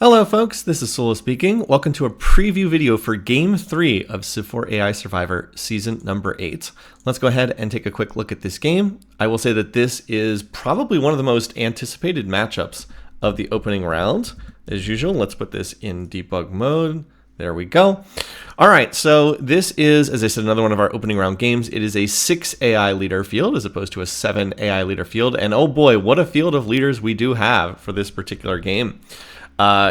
Hello folks, this is Solo speaking. Welcome to a preview video for Game 3 of Civ4 AI Survivor Season number 8. Let's go ahead and take a quick look at this game. I will say that this is probably one of the most anticipated matchups of the opening round. As usual, let's put this in debug mode. There we go. All right, so this is, as I said, another one of our opening round games. It is a 6 AI leader field as opposed to a 7 AI leader field. And oh boy, what a field of leaders we do have for this particular game.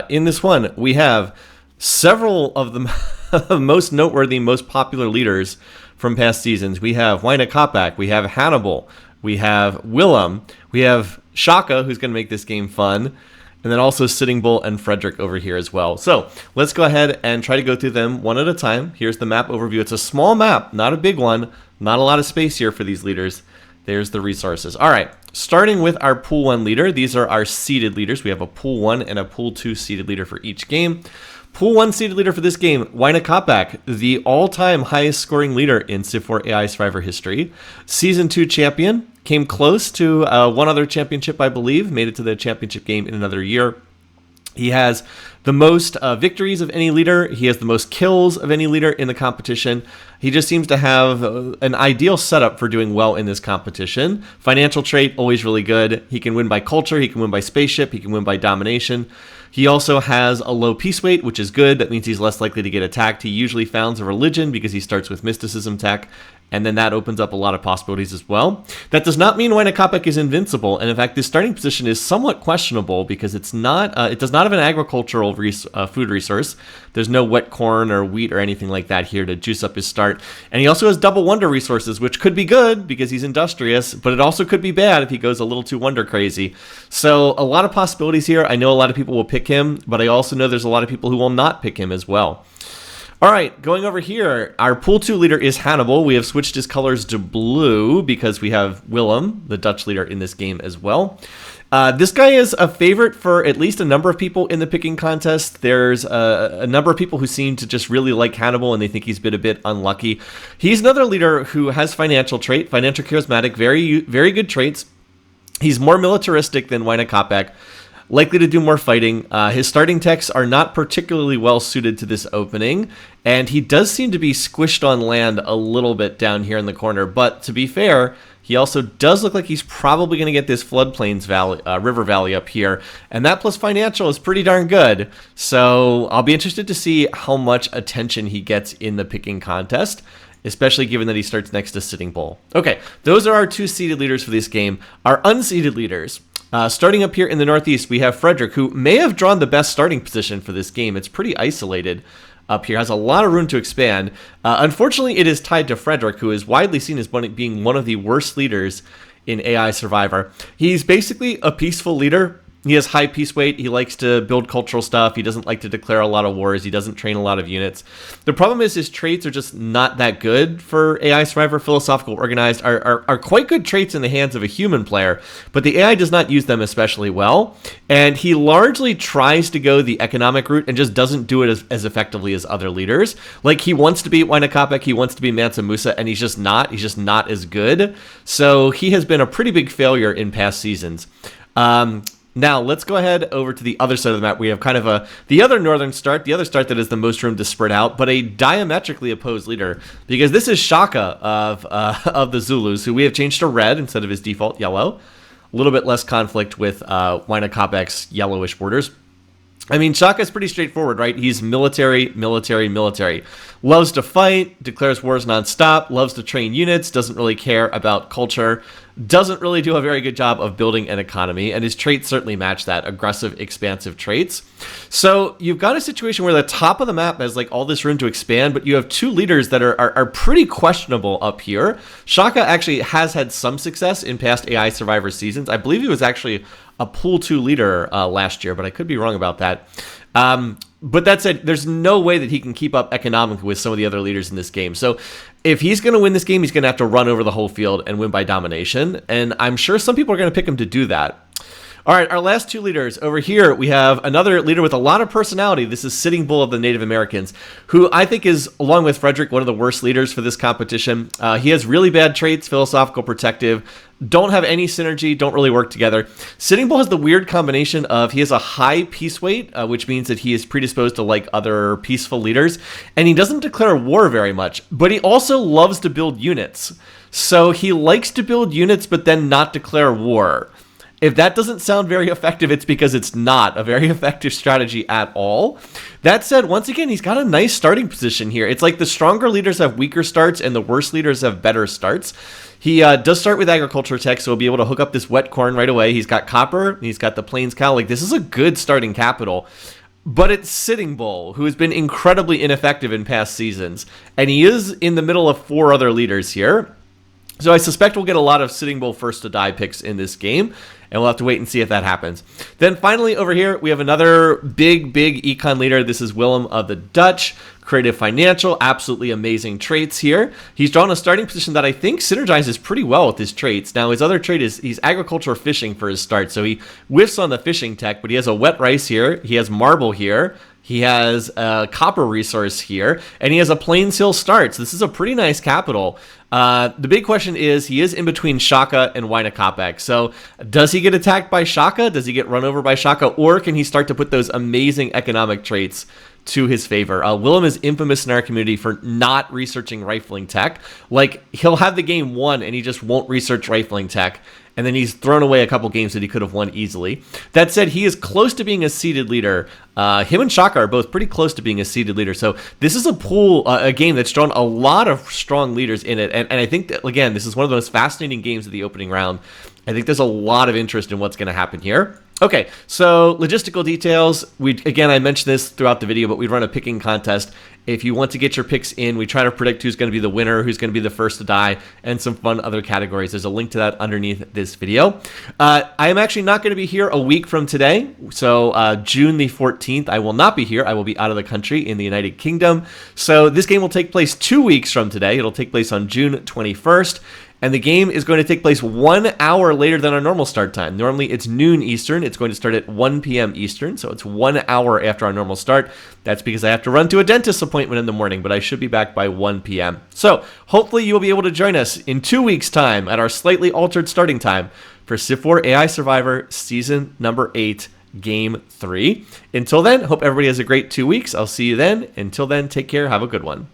In this one, we have several of the most noteworthy, most popular leaders from past seasons. We have Kopak, we have Hannibal, we have Willem, we have Shaka, who's going to make this game fun, and then also Sitting Bull and Frederick over here as well. So let's go ahead and try to go through them one at a time. Here's the map overview. It's a small map, not a big one, not a lot of space here for these leaders. There's the resources. All right, starting with our Pool 1 leader. These are our seeded leaders. We have a Pool 1 and a Pool 2 seeded leader for each game. Pool 1 seeded leader for this game, Kopak, the all-time highest scoring leader in Civ4 AI Survivor history. Season 2 champion, came close to one other championship, I believe, made it to the championship game in another year. He has the most victories of any leader. He has the most kills of any leader in the competition. He just seems to have an ideal setup for doing well in this competition. Financial trait, always really good. He can win by culture. He can win by spaceship. He can win by domination. He also has a low peace weight, which is good. That means he's less likely to get attacked. He usually founds a religion because he starts with mysticism tech. And then that opens up a lot of possibilities as well. That does not mean Kopak is invincible. And in fact, this starting position is somewhat questionable because it's not. It does not have an agricultural food resource. There's no wet corn or wheat or anything like that here to juice up his start. And he also has double wonder resources, which could be good because he's industrious, but it also could be bad if he goes a little too wonder crazy. So a lot of possibilities here. I know a lot of people will pick him, but I also know there's a lot of people who will not pick him as well. All right, going over here, our Pool 2 leader is Hannibal. We have switched his colors to blue because we have Willem, the Dutch leader, in this game as well. This guy is a favorite for at least a number of people in the picking contest. There's a number of people who seem to just really like Hannibal and they think he's been a bit unlucky. He's another leader who has financial charismatic, very, very good traits. He's more militaristic than Kopak. Likely to do more fighting. His starting techs are not particularly well suited to this opening, and he does seem to be squished on land a little bit down here in the corner. But to be fair, he also does look like he's probably going to get this floodplains valley, river valley up here, and that plus financial is pretty darn good. So I'll be interested to see how much attention he gets in the picking contest, especially given that he starts next to Sitting Bull. Okay, those are our 2 seeded leaders for this game. Our unseeded leaders. Starting up here in the northeast, we have Frederick, who may have drawn the best starting position for this game. It's pretty isolated up here, has a lot of room to expand. Unfortunately, it is tied to Frederick, who is widely seen as being one of the worst leaders in AI Survivor. He's basically a peaceful leader. He has high peace weight. He likes to build cultural stuff. He doesn't like to declare a lot of wars. He doesn't train a lot of units. The problem is his traits are just not that good for AI Survivor. Philosophical, organized are quite good traits in the hands of a human player, but the AI does not use them especially well. And he largely tries to go the economic route and just doesn't do it as effectively as other leaders. Like, he wants to be Kopak, he wants to be Mansa Musa, and he's just not. He's just not as good. So he has been a pretty big failure in past seasons. Now, let's go ahead over to the other side of the map. We have kind of the other northern start, the other start that has the most room to spread out, but a diametrically opposed leader, because this is Shaka of the Zulus, who we have changed to red instead of his default yellow. A little bit less conflict with Kopak's yellowish borders. I mean, Shaka is pretty straightforward, right? He's military. Loves to fight, declares wars nonstop, loves to train units, doesn't really care about culture, doesn't really do a very good job of building an economy, and his traits certainly match that, aggressive, expansive traits. So you've got a situation where the top of the map has like all this room to expand, but you have 2 leaders that are pretty questionable up here. Shaka actually has had some success in past AI Survivor seasons. I believe he was actually a Pool 2 leader last year, but I could be wrong about that. But that said, there's no way that he can keep up economically with some of the other leaders in this game. So if he's going to win this game, he's going to have to run over the whole field and win by domination. And I'm sure some people are going to pick him to do that. All right, our last two leaders. Over here, we have another leader with a lot of personality. This is Sitting Bull of the Native Americans, who I think is, along with Frederick, one of the worst leaders for this competition. He has really bad traits, philosophical, protective, don't have any synergy, don't really work together. Sitting Bull has the weird combination of he has a high peace weight, which means that he is predisposed to like other peaceful leaders, and he doesn't declare war very much, but he also loves to build units. So he likes to build units, but then not declare war. If that doesn't sound very effective, it's because it's not a very effective strategy at all. That said, once again, he's got a nice starting position here. It's like the stronger leaders have weaker starts and the worse leaders have better starts. He does start with agriculture tech, so he'll be able to hook up this wet corn right away. He's got copper, he's got the plains cow. Like, this is a good starting capital. But it's Sitting Bull, who has been incredibly ineffective in past seasons. And he is in the middle of 4 other leaders here. So I suspect we'll get a lot of Sitting Bull first to die picks in this game, and we'll have to wait and see if that happens. Then finally over here, we have another big econ leader. This is Willem of the Dutch. Creative financial, absolutely amazing traits here. He's drawn a starting position that I think synergizes pretty well with his traits. Now, his other trait is he's agriculture fishing for his start, so he whiffs on the fishing tech, but he has a wet rice here. He has marble here. He has a copper resource here, and he has a Plains Hill start. So this is a pretty nice capital. The big question is, he is in between Shaka and Wainakopek. So does he get attacked by Shaka? Does he get run over by Shaka? Or can he start to put those amazing economic traits to his favor? Willem is infamous in our community for not researching rifling tech. Like, he'll have the game won and he just won't research rifling tech, and then he's thrown away a couple games that he could have won easily. That said, he is close to being a seeded leader. Him and Shaka are both pretty close to being a seeded leader. So this is a pool, a game that's drawn a lot of strong leaders in it. And I think that, again, this is one of the most fascinating games of the opening round. I think there's a lot of interest in what's going to happen here. Okay, so logistical details. Again, I mentioned this throughout the video, but we run a picking contest. If you want to get your picks in, we try to predict who's going to be the winner, who's going to be the first to die, and some fun other categories. There's a link to that underneath this video. I am actually not going to be here a week from today. So June the 14th, I will not be here. I will be out of the country in the United Kingdom. So this game will take place 2 weeks from today. It'll take place on June 21st. And the game is going to take place 1 hour later than our normal start time. Normally it's noon Eastern. It's going to start at 1 p.m. Eastern, so it's 1 hour after our normal start. That's because I have to run to a dentist appointment in the morning, but I should be back by 1 p.m. So hopefully you'll be able to join us in 2 weeks' time at our slightly altered starting time for Civ4 AI Survivor Season number 8, Game 3. Until then, hope everybody has a great 2 weeks. I'll see you then. Until then, take care. Have a good one.